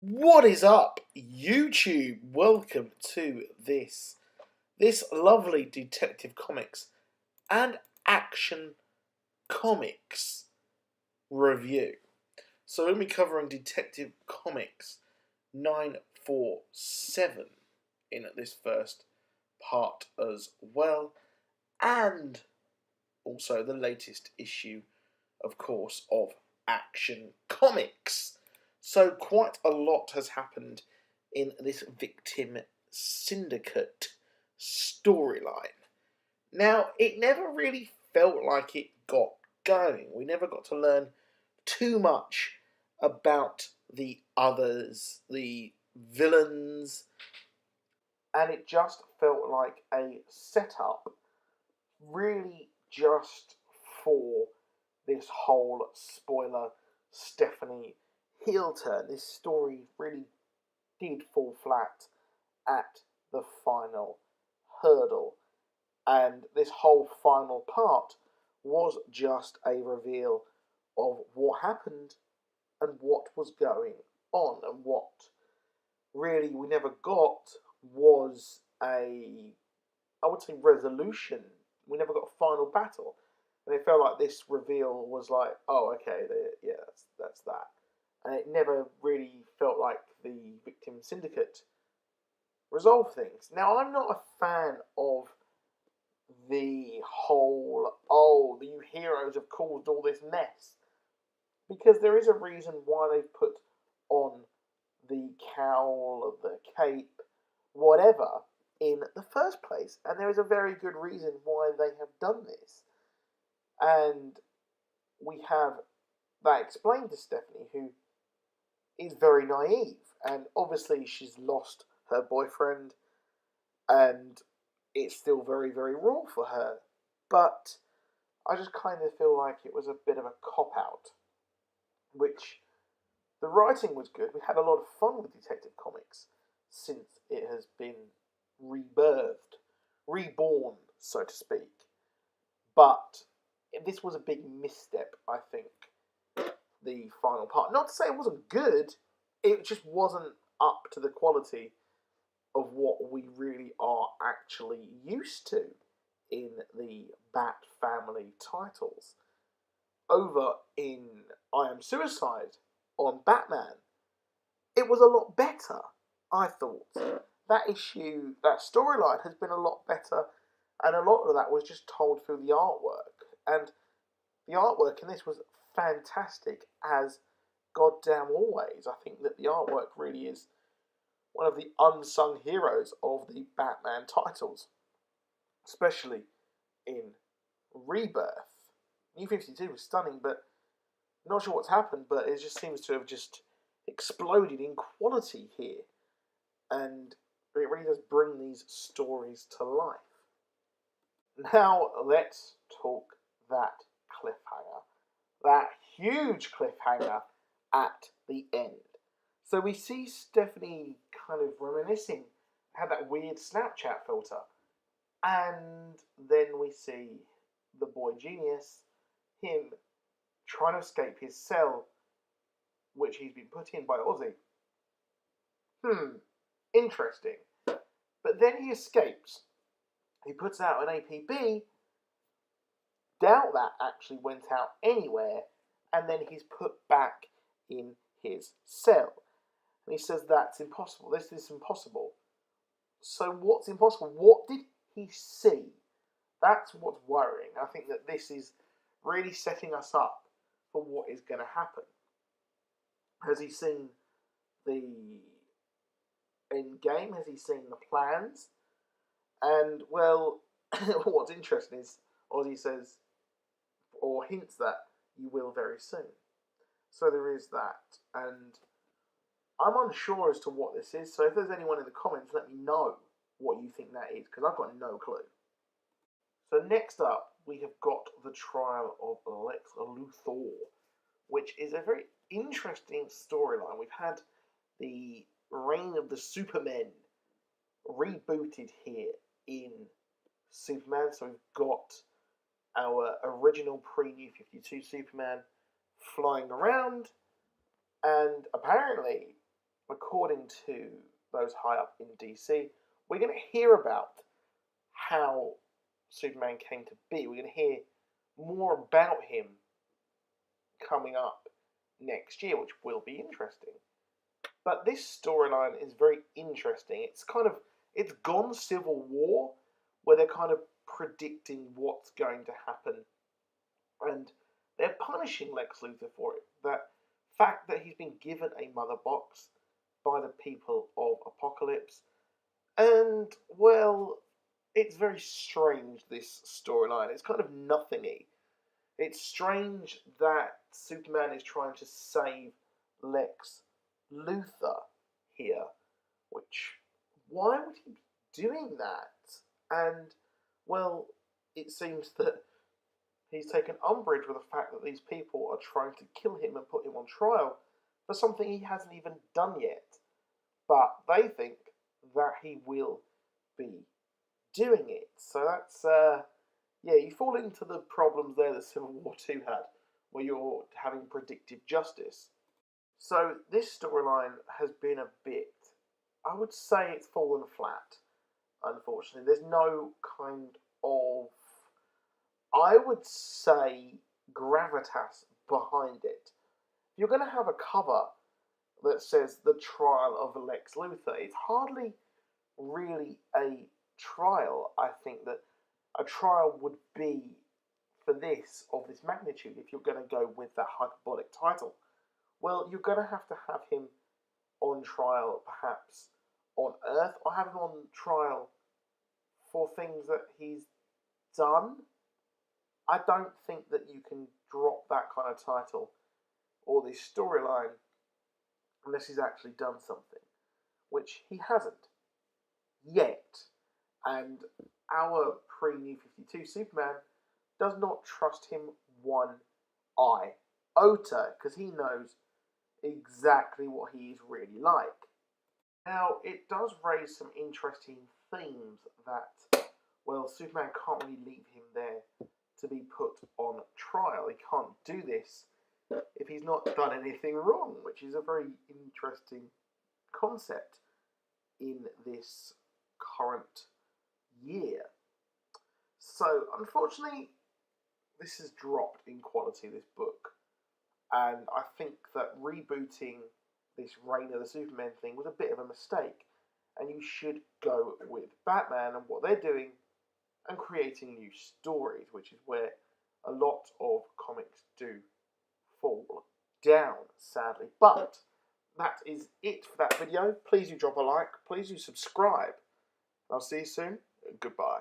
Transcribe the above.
What is up, YouTube? Welcome to this lovely Detective Comics and Action Comics review. So we'll be covering Detective Comics 947 in this first part as well, and also the latest issue, of course, of Action Comics. So quite a lot has happened in this Victim Syndicate storyline. Now, it never really felt like it got going. We never got to learn too much about the others, the villains, and it just felt like a setup, really just for this whole spoiler Stephanie heel turn. This story really did fall flat at the final hurdle, and this whole final part was just a reveal of what happened and what was going on, and what really we never got was I would say resolution. We never got a final battle, and it felt like this reveal was like, oh, okay, yeah, that's that, and it never really felt like the Victim Syndicate resolved things. Now, I'm not a fan of the whole, oh, the heroes have caused all this mess, because there is a reason why they've put on the cowl, the cape, whatever, in the first place, and there is a very good reason why they have done this. And we have that explained to Stephanie, who is very naive, and obviously she's lost her boyfriend, and it's still very, very raw for her. But I just kind of feel like it was a bit of a cop-out, which the writing was good. We had a lot of fun with Detective Comics since it has been rebirthed, reborn, so to speak. But this was a big misstep, I think, the final part. Not to say it wasn't good, it just wasn't up to the quality of what we really are actually used to in the Bat Family titles. Over in I Am Suicide on Batman, it was a lot better, I thought. That issue, that storyline has been a lot better, and a lot of that was just told through the artwork. And the artwork in this was fantastic as goddamn always. I think that the artwork really is one of the unsung heroes of the Batman titles, especially in Rebirth. New 52 was stunning, but not sure what's happened, but it just seems to have just exploded in quality here. And it really does bring these stories to life. Now, let's talk that cliffhanger. That huge cliffhanger at the end. So we see Stephanie kind of reminiscing, had that weird Snapchat filter. And then we see the boy genius, him trying to escape his cell, which he's been put in by Ozzy. Interesting. But then he escapes. He puts out an APB. Doubt that actually went out anywhere. And then he's put back in his cell. And he says that's impossible. This is impossible. So what's impossible? What did he see? That's what's worrying. I think that this is really setting us up for what is going to happen. Has he seen the end game? Has he seen the plans? And, well, what's interesting is Ozzy says, or hints that you will very soon. So there is that. And I'm unsure as to what this is. So if there's anyone in the comments, let me know what you think that is, because I've got no clue. So next up, we have got the trial of Lex Luthor, which is a very interesting storyline. We've had the Reign of the Supermen rebooted here in Superman. So we've got our original pre-New 52 Superman flying around, and apparently, according to those high up in DC, we're going to hear about how Superman came to be. We're going to hear more about him coming up next year, which will be interesting. But this storyline is very interesting. It's gone Civil War, where they're kind of predicting what's going to happen, and they're punishing Lex Luthor for it. That fact that he's been given a mother box by the people of Apocalypse, and well, it's very strange, this storyline. It's kind of nothingy. It's strange that Superman is trying to save Lex Luthor here, which, why would he be doing that? And, well, it seems that he's taken umbrage with the fact that these people are trying to kill him and put him on trial for something he hasn't even done yet. But they think that he will be doing it. So that's, yeah, you fall into the problems there that Civil War 2 had, where you're having predictive justice. So this storyline has been a bit, I would say it's fallen flat, unfortunately. There's no kind of, I would say, gravitas behind it. If you're going to have a cover that says the trial of Lex Luthor, it's hardly really a trial. I think that a trial would be, for this, of this magnitude, if you're going to go with that hyperbolic title, well, you're going to have him on trial, perhaps, on Earth, or have him on trial for things that he's done. I don't think that you can drop that kind of title or this storyline unless he's actually done something, which he hasn't yet. And our pre-New 52 Superman does not trust him one iota, because he knows exactly what he is really like. Now, it does raise some interesting themes that, well, Superman can't really leave him there to be put on trial. He can't do this if he's not done anything wrong, which is a very interesting concept in this current year. So, unfortunately, this has dropped in quality, this book. And I think that rebooting this Reign of the Superman thing was a bit of a mistake. And you should go with Batman and what they're doing and creating new stories, which is where a lot of comics do fall down, sadly. But that is it for that video. Please do drop a like. Please do subscribe. I'll see you soon. Goodbye.